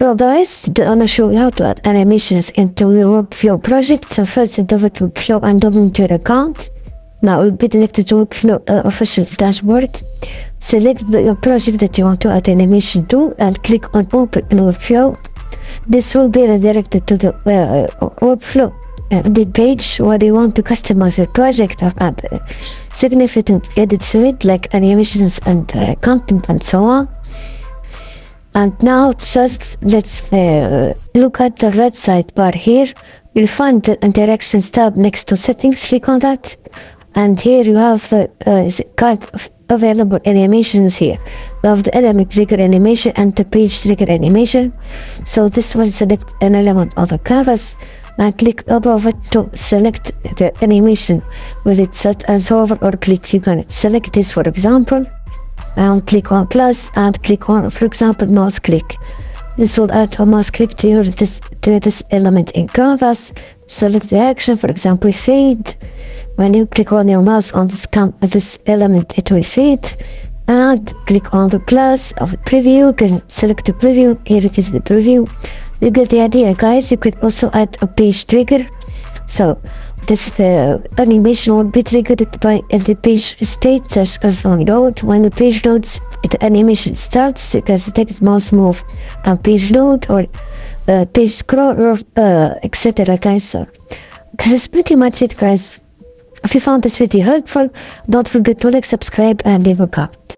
Well guys, I'm gonna show you how to add animations into your Webflow project. So first enter with Webflow and double into your account. Now we'll be connected to Webflow official dashboard. Select your project that you want to add animation to and click on open in Webflow. This will be redirected to the Webflow the page where you want to customize your project or add significant edits to it, like animations and content and so on. And now just let's look at the right sidebar here. You'll find the interactions tab next to settings. Click on that, and here you have the kind of available animations here. You have the element trigger animation and the page trigger animation. So this will select an element of the canvas and click above it to select the animation with it set as hover or click. You can select this, for example, and click on plus and click on, for example, mouse click. This will add a mouse click to this element in canvas. Select the action, for example, fade. When you click on your mouse on this element, it will fade. And click on the plus of the preview. You can select the preview. Here it is, the preview. You get the idea, guys. You could also add a page trigger. So this animation will be triggered by the page state such as on load. When the page loads, the animation starts. You can take mouse move and page load or page scroll or etc. guys. So this is pretty much it, guys. If you found this video helpful, don't forget to like, subscribe and leave a comment.